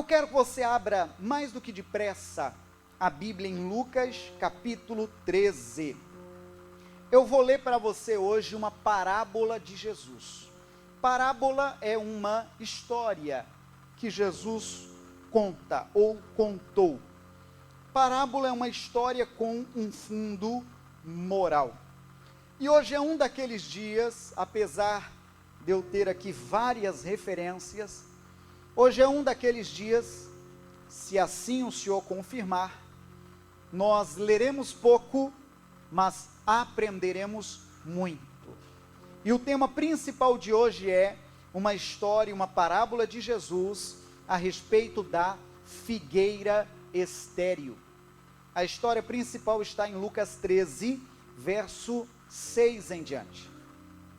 quero que você abra mais do que depressa a Bíblia em Lucas capítulo 13. Eu vou ler para você hoje uma parábola de Jesus. Parábola é uma história que Jesus conta ou contou. Parábola é uma história com um fundo moral. E hoje é um daqueles dias, apesar de eu ter aqui várias referências, hoje é um daqueles dias, se assim o Senhor confirmar, nós leremos pouco, mas aprenderemos muito. E o tema principal de hoje é uma história, uma parábola de Jesus a respeito da figueira estéril. A história principal está em Lucas 13, verso 6 em diante.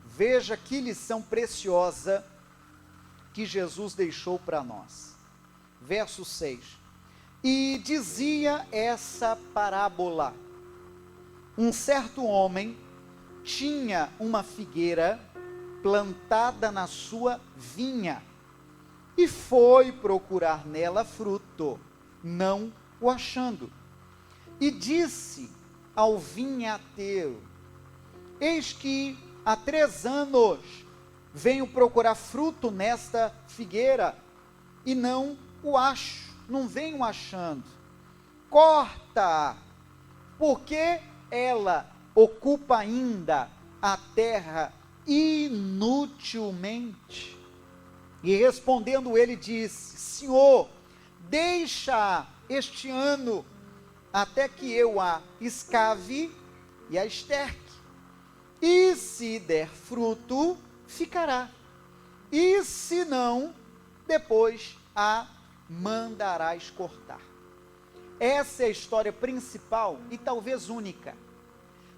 Veja que lição preciosa que Jesus deixou para nós. Verso 6. E dizia essa parábola: um certo homem tinha uma figueira plantada na sua vinha e foi procurar nela fruto, não o achando. E disse ao vinhateiro: eis que há 3 anos venho procurar fruto nesta figueira e não o acho, não venho achando. Corta, porque ela ocupa ainda a terra inutilmente. E respondendo ele disse: Senhor, deixa este ano até que eu a escave e a esterque, e se der fruto, ficará, e se não, depois a mandarás cortar. Essa é a história principal e talvez única,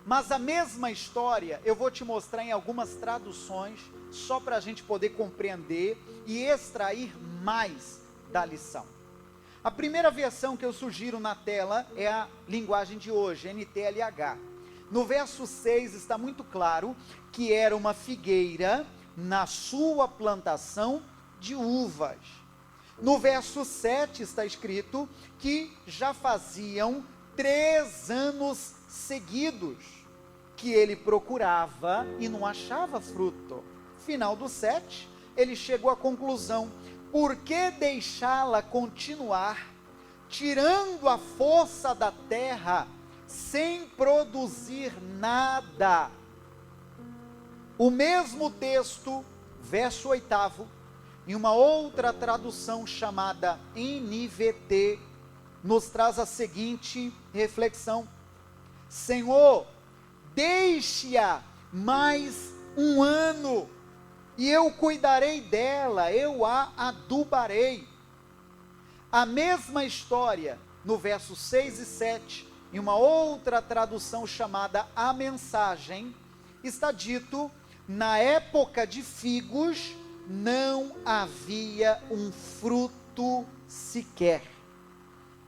mas a mesma história eu vou te mostrar em algumas traduções, só para a gente poder compreender e extrair mais da lição. A primeira versão que eu sugiro na tela é a linguagem de hoje, NTLH. No verso 6 está muito claro que era uma figueira na sua plantação de uvas. No verso 7 está escrito que já faziam 3 anos seguidos que ele procurava e não achava fruto. Final do 7, ele chegou à conclusão: por que deixá-la continuar, tirando a força da terra, sem produzir nada? O mesmo texto, verso 8, em uma outra tradução chamada NVT, nos traz a seguinte reflexão: Senhor, deixe-a mais 1 ano, e eu cuidarei dela, eu a adubarei. A mesma história, no verso 6 e 7, em uma outra tradução chamada A Mensagem, está dito: na época de figos, não havia um fruto sequer.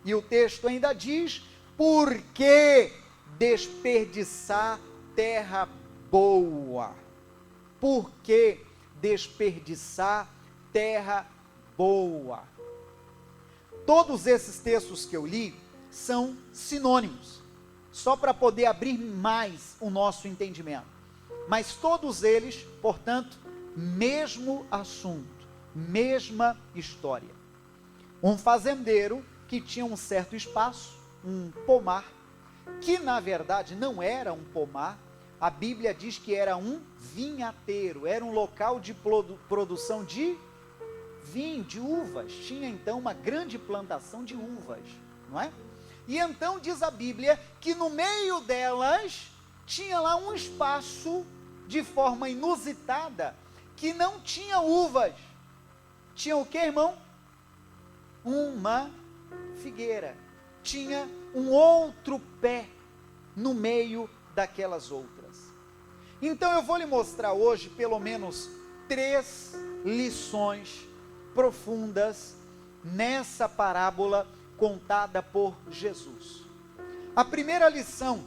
E o texto ainda diz: por que desperdiçar terra boa? Por que desperdiçar terra boa? Todos esses textos que eu li são sinônimos, só para poder abrir mais o nosso entendimento. Mas todos eles, portanto, mesmo assunto, mesma história. Um fazendeiro que tinha um certo espaço, um pomar, que na verdade não era um pomar. A Bíblia diz que era um vinhateiro, era um local de produção de vinho, de uvas. Tinha então uma grande plantação de uvas, não é? E então diz a Bíblia que no meio delas tinha lá um espaço de forma inusitada, que não tinha uvas. Tinha o que, irmão? Uma figueira. Tinha um outro pé no meio daquelas outras. Então eu vou lhe mostrar hoje pelo menos 3 lições profundas nessa parábola contada por Jesus. A primeira lição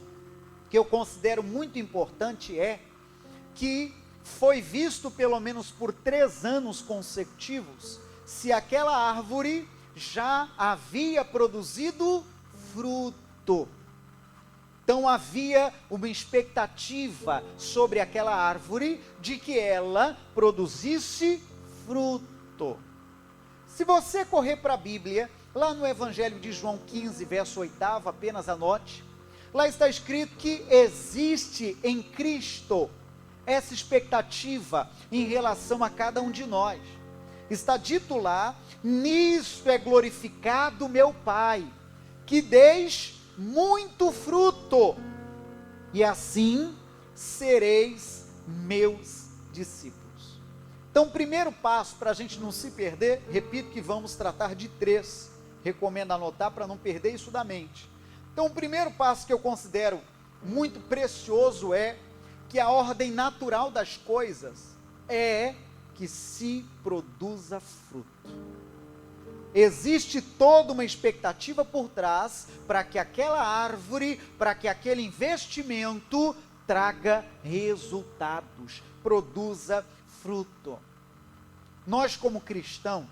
que eu considero muito importante é que foi visto pelo menos por 3 anos consecutivos se aquela árvore já havia produzido fruto. Então havia uma expectativa sobre aquela árvore de que ela produzisse fruto. Se você correr para a Bíblia, lá no Evangelho de João 15, verso 8, apenas anote, lá está escrito que existe em Cristo essa expectativa em relação a cada um de nós. Está dito lá: nisto é glorificado meu Pai, que deis muito fruto, e assim sereis meus discípulos. Então, o primeiro passo, para a gente não se perder, repito que vamos tratar de 3, recomendo anotar para não perder isso da mente. Então, o primeiro passo que eu considero muito precioso é que a ordem natural das coisas é que se produza fruto. Existe toda uma expectativa por trás para que aquela árvore, para que aquele investimento traga resultados, produza fruto. Nós, como cristãos,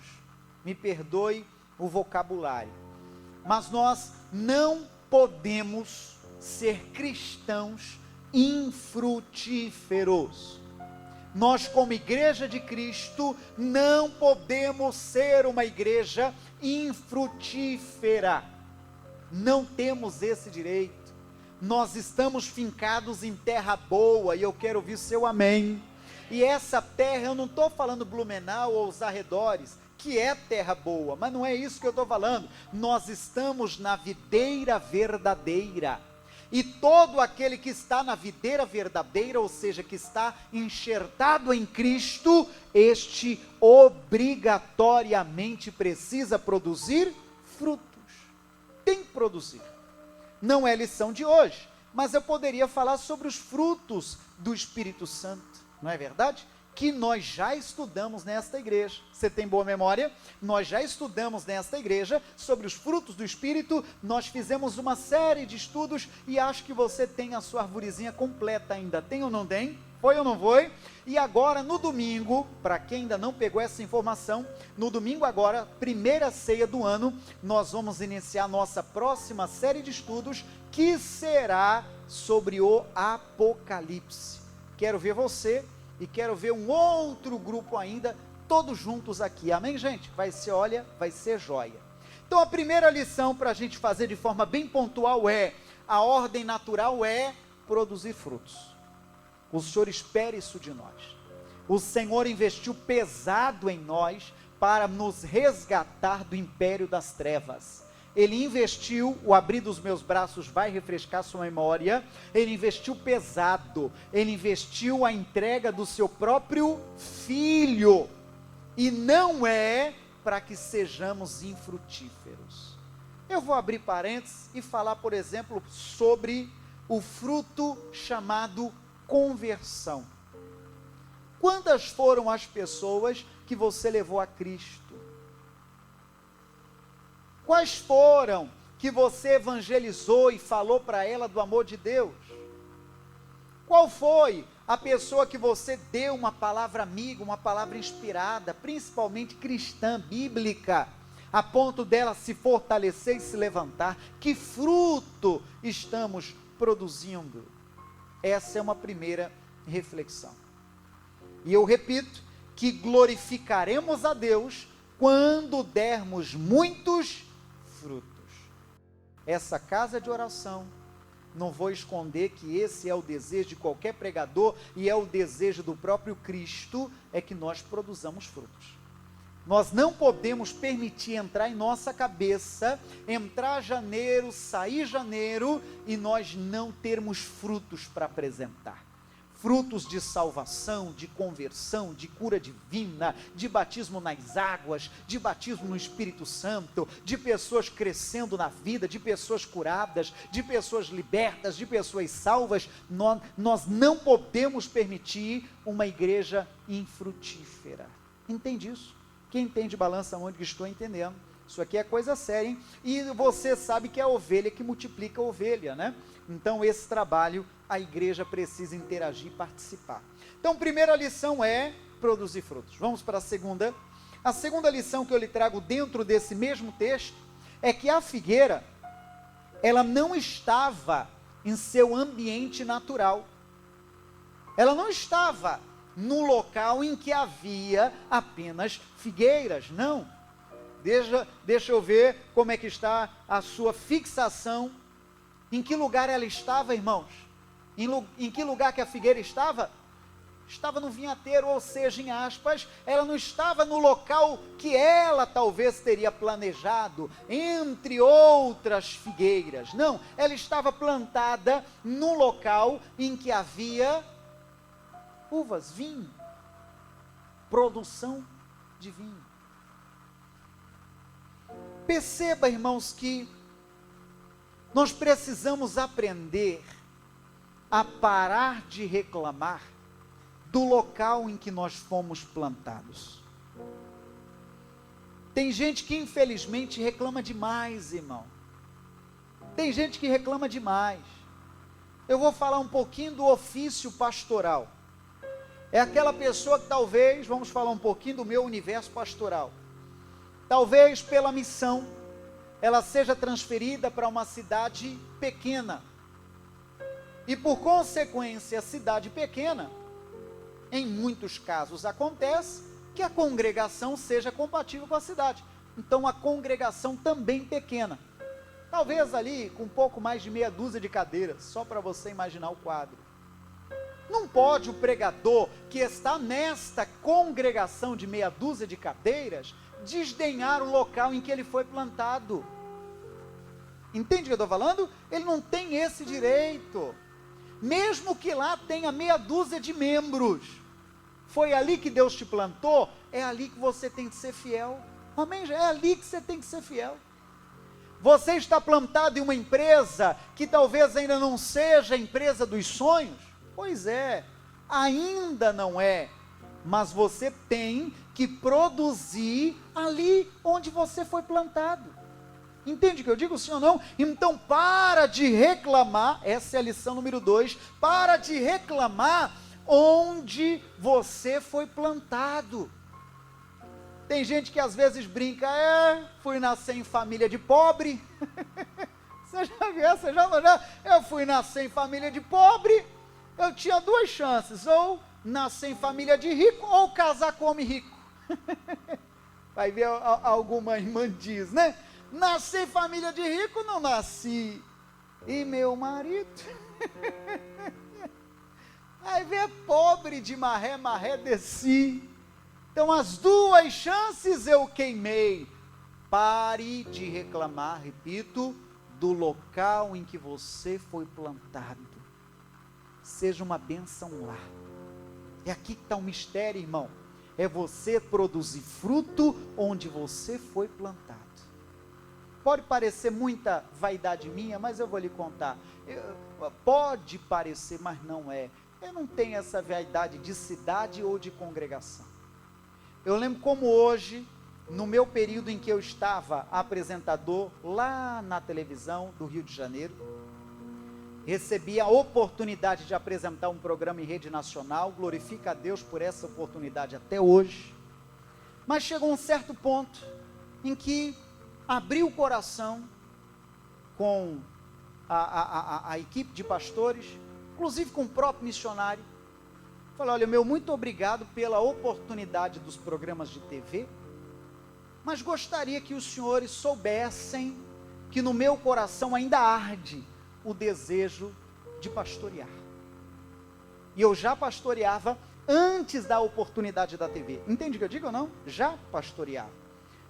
me perdoe o vocabulário, mas nós não podemos ser cristãos infrutíferos. Nós, como igreja de Cristo, não podemos ser uma igreja infrutífera. Não temos esse direito. Nós estamos fincados em terra boa, e eu quero ouvir seu amém. E essa terra, eu não estou falando Blumenau ou os arredores, que é terra boa, mas não é isso que eu estou falando. Nós estamos na videira verdadeira. E todo aquele que está na videira verdadeira, ou seja, que está enxertado em Cristo, este obrigatoriamente precisa produzir frutos. Tem que produzir. Não é lição de hoje, mas eu poderia falar sobre os frutos do Espírito Santo, não é verdade? Que nós já estudamos nesta igreja. Você tem boa memória? Nós já estudamos nesta igreja sobre os frutos do Espírito. Nós fizemos uma série de estudos e acho que você tem a sua arvorezinha completa ainda. Tem ou não tem? Foi ou não foi? E agora no domingo, para quem ainda não pegou essa informação, no domingo agora, primeira ceia do ano, nós vamos iniciar nossa próxima série de estudos, que será sobre o Apocalipse. Quero ver você e quero ver um outro grupo ainda, todos juntos aqui, amém, gente? Vai ser, olha, vai ser joia. Então, a primeira lição para a gente fazer de forma bem pontual é: a ordem natural é produzir frutos. O Senhor espera isso de nós. O Senhor investiu pesado em nós para nos resgatar do império das trevas. Ele investiu, o abrir dos meus braços vai refrescar sua memória, ele investiu pesado, ele investiu a entrega do seu próprio filho, e não é para que sejamos infrutíferos. Eu vou abrir parênteses e falar, por exemplo, sobre o fruto chamado conversão. Quantas foram as pessoas que você levou a Cristo? Quais foram que você evangelizou e falou para ela do amor de Deus? Qual foi a pessoa que você deu uma palavra amiga, uma palavra inspirada, principalmente cristã, bíblica, a ponto dela se fortalecer e se levantar? Que fruto estamos produzindo? Essa é uma primeira reflexão. E eu repito que glorificaremos a Deus quando dermos muitos frutos. Essa casa de oração, não vou esconder que esse é o desejo de qualquer pregador e é o desejo do próprio Cristo, é que nós produzamos frutos. Nós não podemos permitir entrar em nossa cabeça, entrar janeiro, sair janeiro e nós não termos frutos para apresentar. Frutos de salvação, de conversão, de cura divina, de batismo nas águas, de batismo no Espírito Santo, de pessoas crescendo na vida, de pessoas curadas, de pessoas libertas, de pessoas salvas. Nós não podemos permitir uma igreja infrutífera. Entende isso? Quem entende balança onde que estou entendendo. Isso aqui é coisa séria, hein? E você sabe que é a ovelha que multiplica a ovelha, né? Então esse trabalho a igreja precisa interagir e participar. Então, primeira lição é produzir frutos. Vamos para a segunda. A segunda lição que eu lhe trago dentro desse mesmo texto é que a figueira, ela não estava em seu ambiente natural. Ela não estava no local em que havia apenas figueiras, não. Deixa eu ver como é que está a sua fixação. Em que lugar ela estava, irmãos? Em que lugar que a figueira estava? Estava no vinhateiro, ou seja, em aspas, ela não estava no local que ela talvez teria planejado, entre outras figueiras. Não, ela estava plantada no local em que havia uvas, vinho, produção de vinho. Perceba, irmãos, que nós precisamos aprender a parar de reclamar do local em que nós fomos plantados. Tem gente que infelizmente reclama demais, irmão. Tem gente que reclama demais. Eu vou falar um pouquinho do ofício pastoral. É aquela pessoa que talvez, vamos falar um pouquinho do meu universo pastoral. Talvez pela missão, ela seja transferida para uma cidade pequena. E por consequência, a cidade pequena, em muitos casos acontece que a congregação seja compatível com a cidade. Então a congregação também pequena. Talvez ali com um pouco mais de meia dúzia de cadeiras, só para você imaginar o quadro. Não pode o pregador que está nesta congregação de meia dúzia de cadeiras desdenhar o local em que ele foi plantado. Entende o que eu estou falando? Ele não tem esse direito. Mesmo que lá tenha meia dúzia de membros, foi ali que Deus te plantou, é ali que você tem que ser fiel. Amém? É ali que você tem que ser fiel. Você está plantado em uma empresa que talvez ainda não seja a empresa dos sonhos? Pois é, ainda não é. Mas você tem que produzir ali onde você foi plantado. Entende o que eu digo, sim ou não? Então para de reclamar, essa é a lição número 2, para de reclamar onde você foi plantado. Tem gente que às vezes brinca, fui nascer em família de pobre. Você já viu essa? Eu fui nascer em família de pobre, eu tinha 2 chances, ou nascer em família de rico, ou casar com homem rico. Vai ver, alguma irmã diz, né? Nasci em família de rico, não nasci. E meu marido? Aí vê, pobre de maré, maré desci. Então as 2 chances eu queimei. Pare de reclamar, repito, do local em que você foi plantado. Seja uma bênção lá. É aqui que está o mistério, irmão. É você produzir fruto onde você foi plantado. Pode parecer muita vaidade minha, mas eu vou lhe contar. Pode parecer, mas não é. Eu não tenho essa vaidade de cidade ou de congregação. Eu lembro como hoje, no meu período em que eu estava apresentador lá na televisão do Rio de Janeiro, recebi a oportunidade de apresentar um programa em rede nacional, glorifica a Deus por essa oportunidade até hoje, mas chegou um certo ponto em que abri o coração com a equipe de pastores, inclusive com o próprio missionário, falei, olha, muito obrigado pela oportunidade dos programas de TV, mas gostaria que os senhores soubessem que no meu coração ainda arde o desejo de pastorear. E eu já pastoreava antes da oportunidade da TV. Entende o que eu digo ou não? Já pastoreava.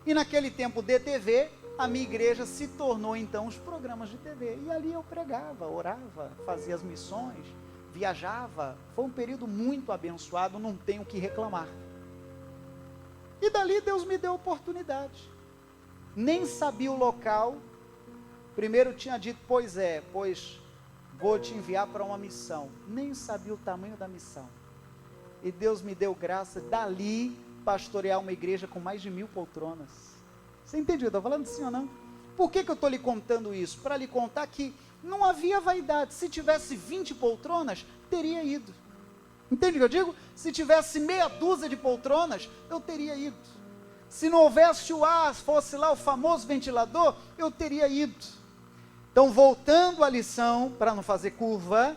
E naquele tempo de TV, a minha igreja se tornou então os programas de TV. E ali eu pregava, orava, fazia as missões, viajava. Foi um período muito abençoado, não tenho o que reclamar. E dali Deus me deu oportunidade. Nem sabia o local. Primeiro tinha dito, pois vou te enviar para uma missão. Nem sabia o tamanho da missão. E Deus me deu graça, dali, pastorear uma igreja com mais de 1000 poltronas. Você entendeu? Estou falando sim ou não? Por que eu estou lhe contando isso? Para lhe contar que não havia vaidade. Se tivesse 20 poltronas, teria ido. Entende o que eu digo? Se tivesse meia dúzia de poltronas, eu teria ido. Se não houvesse o ar, fosse lá o famoso ventilador, eu teria ido. Então, voltando à lição, para não fazer curva,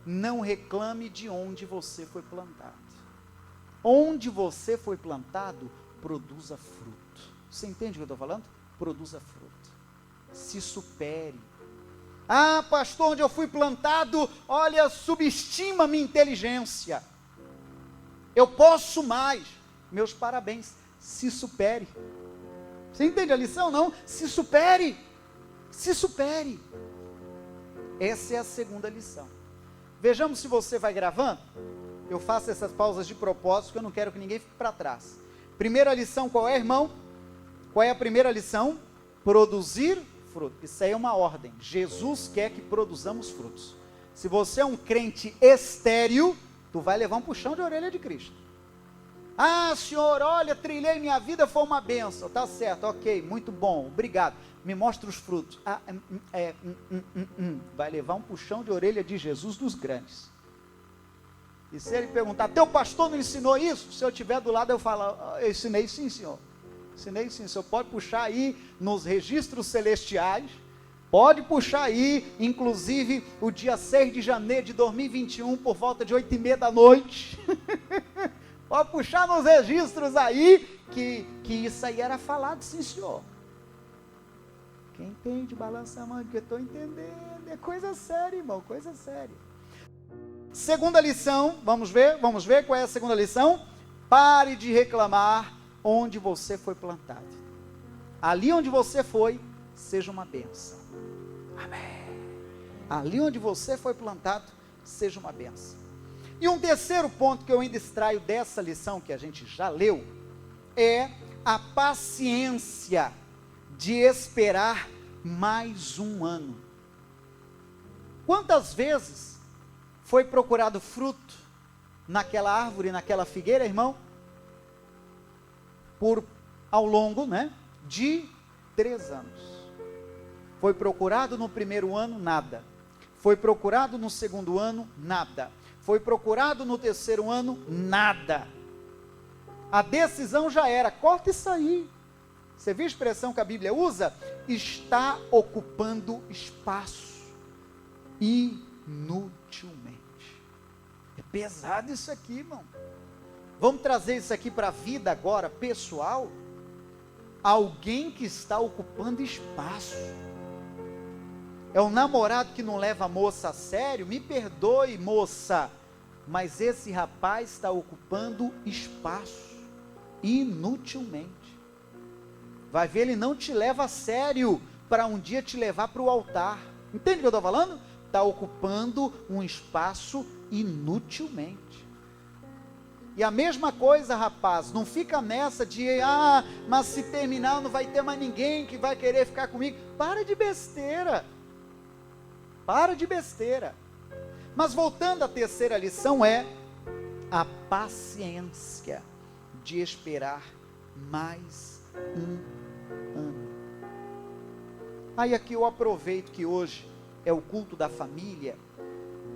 não reclame de onde você foi plantado. Onde você foi plantado, produza fruto. Você entende o que eu estou falando? Produza fruto. Se supere. Ah, pastor, onde eu fui plantado, olha, subestima minha inteligência. Eu posso mais. Meus parabéns. Se supere. Você entende a lição, não? Se supere. Se supere. Essa é a segunda lição. Vejamos se você vai gravando. Eu faço essas pausas de propósito, porque eu não quero que ninguém fique para trás. Primeira lição, qual é, irmão? Qual é a primeira lição? Produzir fruto. Isso aí é uma ordem. Jesus quer que produzamos frutos. Se você é um crente estéril, tu vai levar um puxão de orelha de Cristo. Ah, Senhor, olha, trilhei minha vida, foi uma bênção. Tá certo, ok, muito bom, obrigado. Me mostra os frutos. Vai levar um puxão de orelha de Jesus dos grandes. E se ele perguntar, teu pastor não ensinou isso? Se eu estiver do lado, eu falo, eu ensinei sim, senhor. Ensinei sim, senhor. Pode puxar aí nos registros celestiais. Pode puxar aí, inclusive, o dia 6 de janeiro de 2021, por volta de 8h30 da noite. Pode puxar nos registros aí, que isso aí era falado, sim, senhor. Quem entende, balança a mão, porque eu estou entendendo. É coisa séria, irmão, coisa séria. Segunda lição, vamos ver qual é a segunda lição? Pare de reclamar onde você foi plantado. Ali onde você foi, seja uma bênção. Amém. Ali onde você foi plantado, seja uma bênção. E um terceiro ponto que eu ainda extraio dessa lição que a gente já leu, é a paciência de esperar mais um ano. Quantas vezes foi procurado fruto naquela árvore, naquela figueira, irmão? Ao longo, de 3 anos. Foi procurado no primeiro ano, nada. Foi procurado no segundo ano, nada. Foi procurado no terceiro ano, nada. A decisão já era, corta isso aí. Você viu a expressão que a Bíblia usa? Está ocupando espaço inutilmente. É pesado isso aqui, irmão. Vamos trazer isso aqui para a vida agora, pessoal. Alguém que está ocupando espaço. É um namorado que não leva a moça a sério? Me perdoe, moça, mas esse rapaz está ocupando espaço inutilmente. Vai ver, ele não te leva a sério para um dia te levar para o altar. Entende o que eu estou falando? Está ocupando um espaço inutilmente. E a mesma coisa, rapaz, não fica nessa de, mas se terminar não vai ter mais ninguém que vai querer ficar comigo. Para de besteira. Para de besteira. Mas voltando à terceira lição, é a paciência de esperar mais um ano. Aí aqui eu aproveito que hoje é o culto da família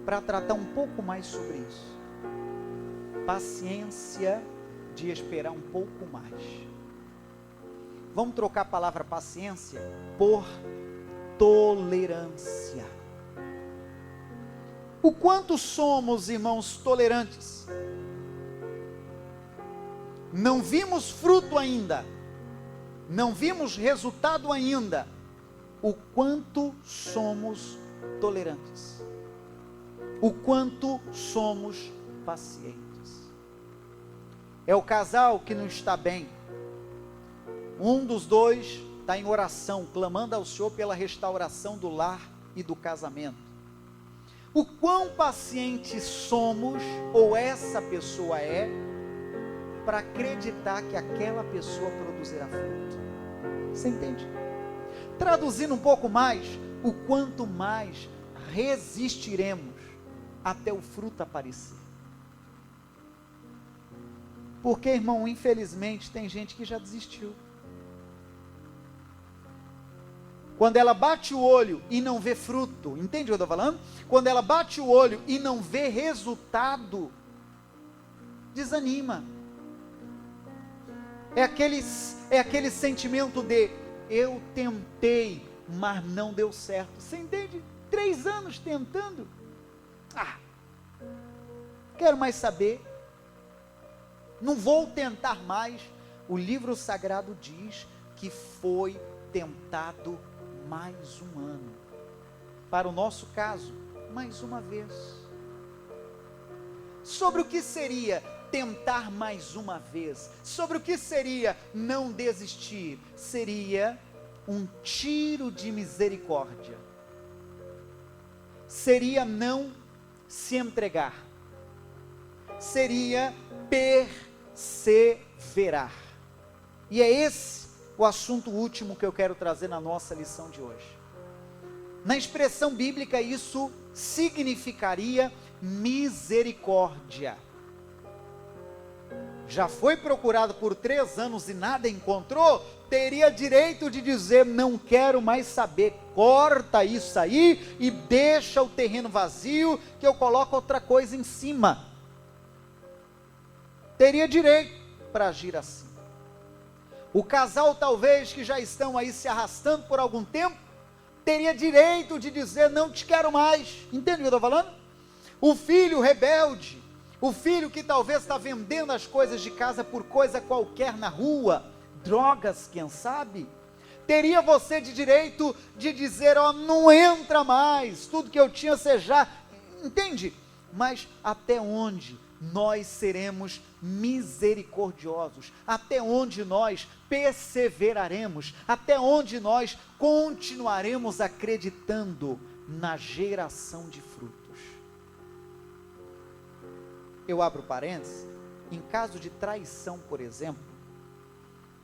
para tratar um pouco mais sobre isso. Paciência de esperar um pouco mais. Vamos trocar a palavra paciência por tolerância. O quanto somos, irmãos, tolerantes? Não vimos fruto ainda, não vimos resultado ainda. O quanto somos tolerantes? O quanto somos pacientes? É o casal que não está bem. Um dos dois está em oração, clamando ao Senhor pela restauração do lar e do casamento. O quão pacientes somos, ou essa pessoa é, para acreditar que aquela pessoa produzirá fruto. Você entende? Traduzindo um pouco mais, o quanto mais resistiremos até o fruto aparecer. Porque, irmão, infelizmente tem gente que já desistiu. Quando ela bate o olho e não vê fruto, entende o que eu estou falando? Quando ela bate o olho e não vê resultado, desanima. É aquele sentimento de eu tentei, mas não deu certo. Você entende? 3 anos tentando. Quero mais saber. Não vou tentar mais. O livro sagrado diz que foi tentado mais um ano. Para o nosso caso, mais uma vez. Sobre o que seria tentar mais uma vez? Sobre o que seria não desistir? Seria um tiro de misericórdia. Seria não se entregar. Seria perseverar. E é esse o assunto último que eu quero trazer na nossa lição de hoje. Na expressão bíblica, isso significaria misericórdia. Já foi procurado por 3 anos e nada encontrou, teria direito de dizer, não quero mais saber, corta isso aí e deixa o terreno vazio, que eu coloco outra coisa em cima. Teria direito para agir assim. O casal talvez que já estão aí se arrastando por algum tempo, teria direito de dizer, não te quero mais. Entende o que eu estou falando? O filho rebelde, o filho que talvez está vendendo as coisas de casa por coisa qualquer na rua, drogas, quem sabe, teria você de direito de dizer, não entra mais, tudo que eu tinha você já, entende? Mas até onde nós seremos misericordiosos? Até onde nós perseveraremos? Até onde nós continuaremos acreditando na geração de frutos? Eu abro parênteses, em caso de traição, por exemplo,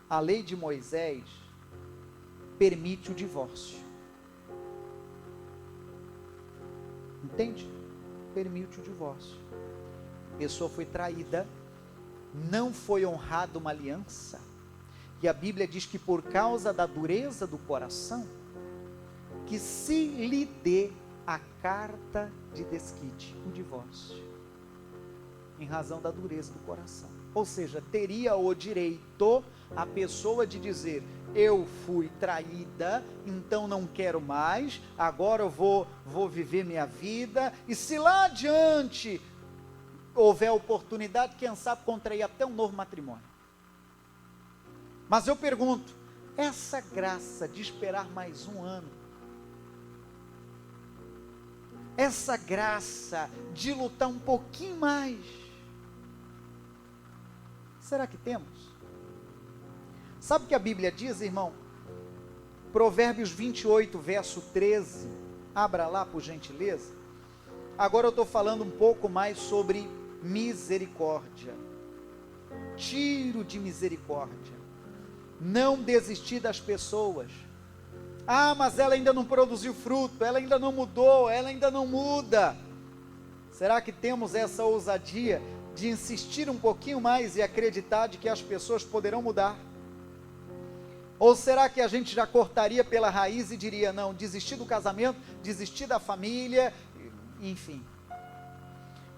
a lei de Moisés permite o divórcio. Entende? Permite o divórcio. A pessoa foi traída, não foi honrada uma aliança, e a Bíblia diz que por causa da dureza do coração, que se lhe dê a carta de desquite, o divórcio, em razão da dureza do coração. Ou seja, teria o direito a pessoa de dizer, eu fui traída, então não quero mais, agora eu vou viver minha vida, e se lá adiante houver oportunidade, quem sabe contrair até um novo matrimônio. Mas eu pergunto, essa graça de esperar mais um ano, essa graça de lutar um pouquinho mais, será que temos? Sabe o que a Bíblia diz, irmão? Provérbios 28, verso 13, abra lá por gentileza. Agora eu estou falando um pouco mais sobre misericórdia, tiro de misericórdia, não desistir das pessoas. Mas ela ainda não produziu fruto, ela ainda não mudou, ela ainda não muda. Será que temos essa ousadia de insistir um pouquinho mais e acreditar de que as pessoas poderão mudar? Ou será que a gente já cortaria pela raiz e diria, não, desistir do casamento, desistir da família, enfim.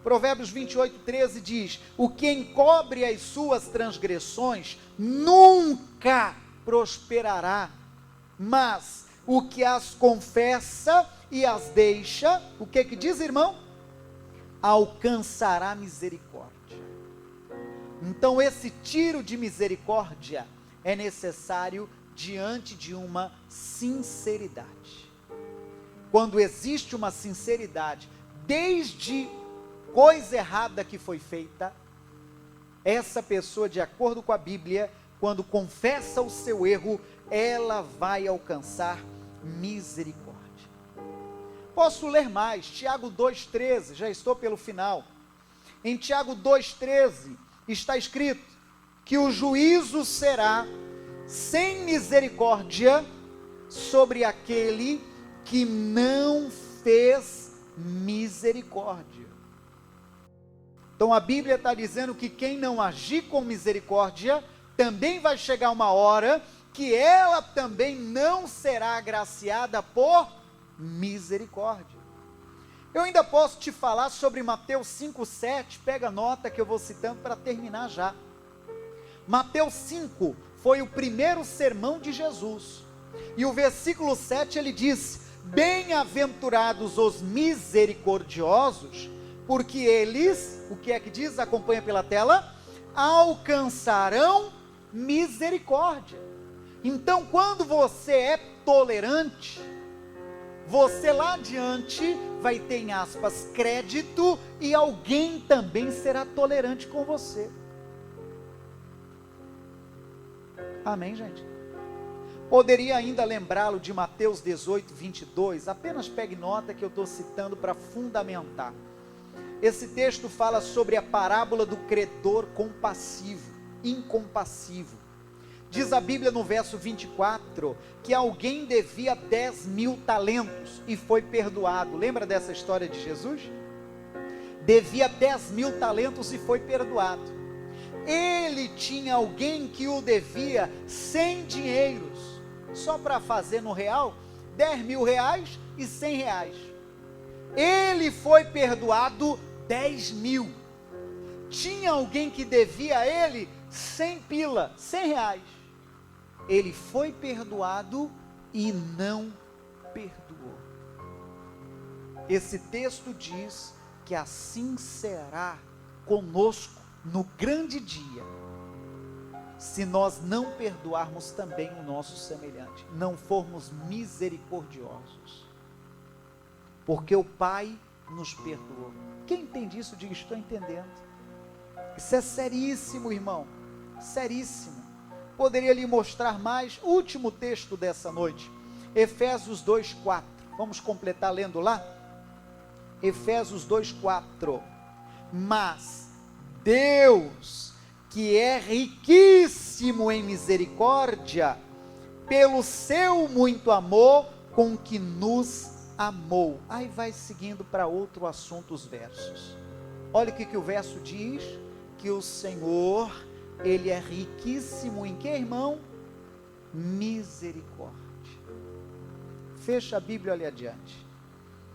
Provérbios 28, 13 diz, o que encobre as suas transgressões nunca prosperará, mas o que as confessa e as deixa, o que diz, irmão? Alcançará misericórdia. Então esse tiro de misericórdia é necessário diante de uma sinceridade. Quando existe uma sinceridade, desde coisa errada que foi feita, essa pessoa, de acordo com a Bíblia, quando confessa o seu erro, ela vai alcançar misericórdia. Posso ler mais, Tiago 2,13, já estou pelo final. Em Tiago 2,13 está escrito que o juízo será sem misericórdia sobre aquele que não fez misericórdia. Então a Bíblia está dizendo que quem não agir com misericórdia, também vai chegar uma hora que ela também não será agraciada por misericórdia. Eu ainda posso te falar sobre Mateus 5,7, pega a nota que eu vou citando para terminar já. Mateus 5 foi o primeiro sermão de Jesus. E o versículo 7 ele diz: bem-aventurados os misericordiosos, porque eles, o que é que diz? Acompanha pela tela: alcançarão misericórdia. Então, quando você é tolerante, você lá adiante vai ter, em aspas, crédito, e alguém também será tolerante com você. Amém, gente? Poderia ainda lembrá-lo de Mateus 18, 22, apenas pegue nota que eu estou citando para fundamentar. Esse texto fala sobre a parábola do credor compassivo, incompassivo. Diz a Bíblia no verso 24, que alguém devia 10.000 talentos e foi perdoado. Lembra dessa história de Jesus? Devia 10.000 talentos e foi perdoado. Ele tinha alguém que o devia 100 dinheiros, só para fazer no real, 10.000 reais e 100 reais. Ele foi perdoado 10.000. Tinha alguém que devia a ele 100 pila, 100 reais. Ele foi perdoado e não perdoou. Esse texto diz que assim será conosco no grande dia, se nós não perdoarmos também o nosso semelhante, não formos misericordiosos, porque o Pai nos perdoou. Quem entende isso, diga: estou entendendo. Isso é seríssimo, irmão, seríssimo. Poderia lhe mostrar mais. Último texto dessa noite, Efésios 2:4. Vamos completar lendo lá? Efésios 2:4. Mas Deus, que é riquíssimo em misericórdia, pelo seu muito amor com que nos amou. Aí vai seguindo para outro assunto os versos. Olha o que o verso diz: que o Senhor, Ele é riquíssimo em que, irmão? Misericórdia. Fecha a Bíblia ali adiante.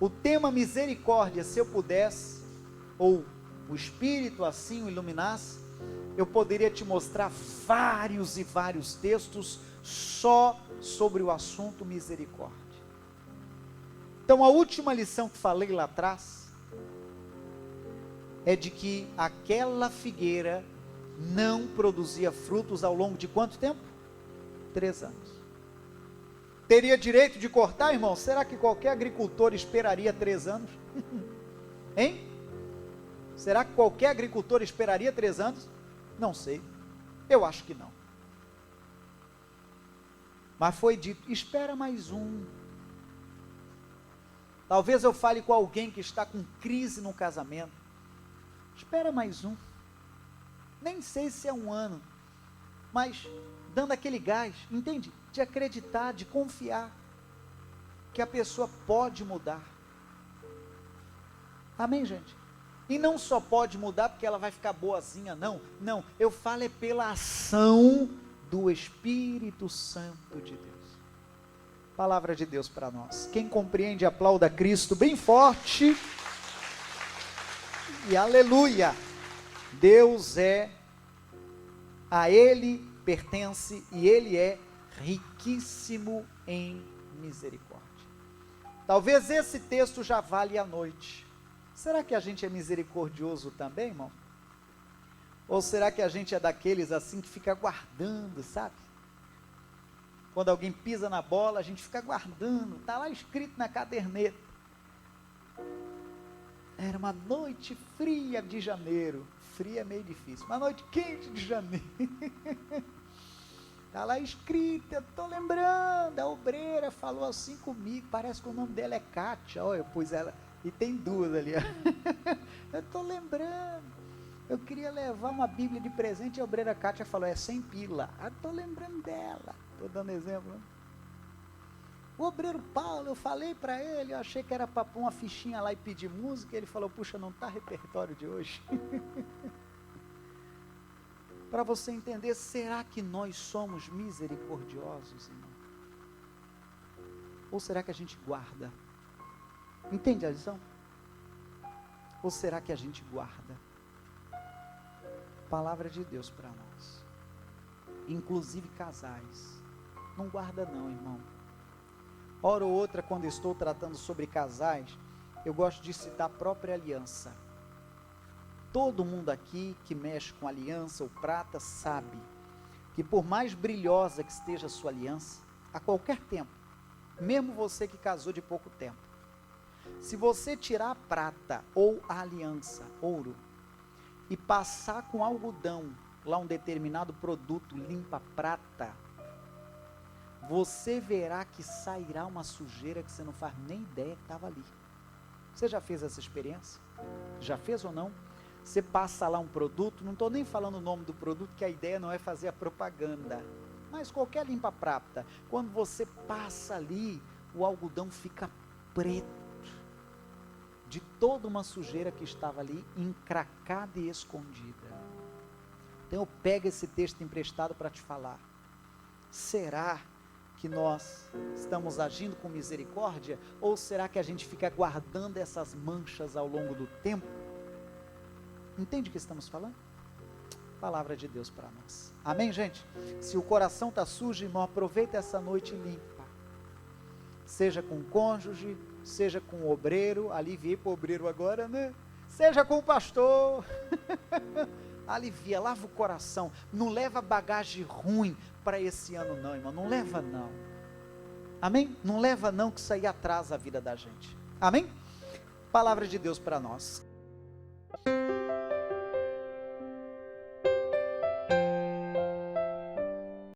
O tema misericórdia, se eu pudesse, ou o Espírito assim o iluminasse, eu poderia te mostrar vários e vários textos só sobre o assunto misericórdia. Então, a última lição que falei lá atrás é de que aquela figueira não produzia frutos ao longo de quanto tempo? 3 anos. Teria direito de cortar, irmão? Será que qualquer agricultor esperaria 3 anos? Hein? Será que qualquer agricultor esperaria 3 anos? Não sei. Eu acho que não. Mas foi dito: espera mais um. Talvez eu fale com alguém que está com crise no casamento. Espera mais um. Nem sei se é 1 ano, mas dando aquele gás, entende? De acreditar, de confiar que a pessoa pode mudar. Amém, gente? E não só pode mudar porque ela vai ficar boazinha, não. Não, eu falo é pela ação do Espírito Santo de Deus. Palavra de Deus para nós. Quem compreende, aplauda Cristo bem forte. E aleluia. Deus a Ele pertence e Ele é riquíssimo em misericórdia. Talvez esse texto já vale a noite. Será que a gente é misericordioso também, irmão? Ou será que a gente é daqueles assim que fica guardando, sabe? Quando alguém pisa na bola, a gente fica guardando, está lá escrito na caderneta. Era uma noite fria de janeiro. Fria é meio difícil, uma noite quente de janeiro. Está lá escrito, eu estou lembrando, a obreira falou assim comigo, parece que o nome dela é Kátia, olha, eu pus ela, e tem 2 ali, eu estou lembrando, eu queria levar uma Bíblia de presente, e a obreira Kátia falou, é 100 pila, eu estou lembrando dela, estou dando exemplo, né? O obreiro Paulo, eu falei para ele, eu achei que era para pôr uma fichinha lá e pedir música, ele falou, puxa, não está repertório de hoje. Para você entender, será que nós somos misericordiosos, irmão? Ou será que a gente guarda? Entende a lição? Ou será que a gente guarda? Palavra de Deus para nós. inclusive casais. Não guarda não, irmão. Hora ou outra, quando estou tratando sobre casais, eu gosto de citar a própria aliança. Todo mundo aqui que mexe com aliança ou prata sabe que por mais brilhosa que esteja a sua aliança, a qualquer tempo, mesmo você que casou de pouco tempo, se você tirar a prata ou a aliança, ouro, e passar com algodão lá um determinado produto limpa prata, você verá que sairá uma sujeira que você não faz nem ideia que estava ali. Você já fez essa experiência? Já fez ou não? Você passa lá um produto, não estou nem falando o nome do produto, que a ideia não é fazer a propaganda, mas qualquer limpa prata, quando você passa ali, o algodão fica preto, de toda uma sujeira que estava ali, encracada e escondida. Então eu pego esse texto emprestado para te falar. Será que nós estamos agindo com misericórdia? Ou será que a gente fica guardando essas manchas ao longo do tempo? Entende o que estamos falando? Palavra de Deus para nós. Amém, gente? Se o coração está sujo, irmão, aproveita essa noite limpa. Seja com o cônjuge, seja com o obreiro, aliviei para o obreiro agora, né? Seja com o pastor, alivia, lava o coração, não leva bagagem ruim para esse ano não, irmão, não leva não, amém? Não leva não, que isso aí atrasa a vida da gente, amém? Palavra de Deus para nós.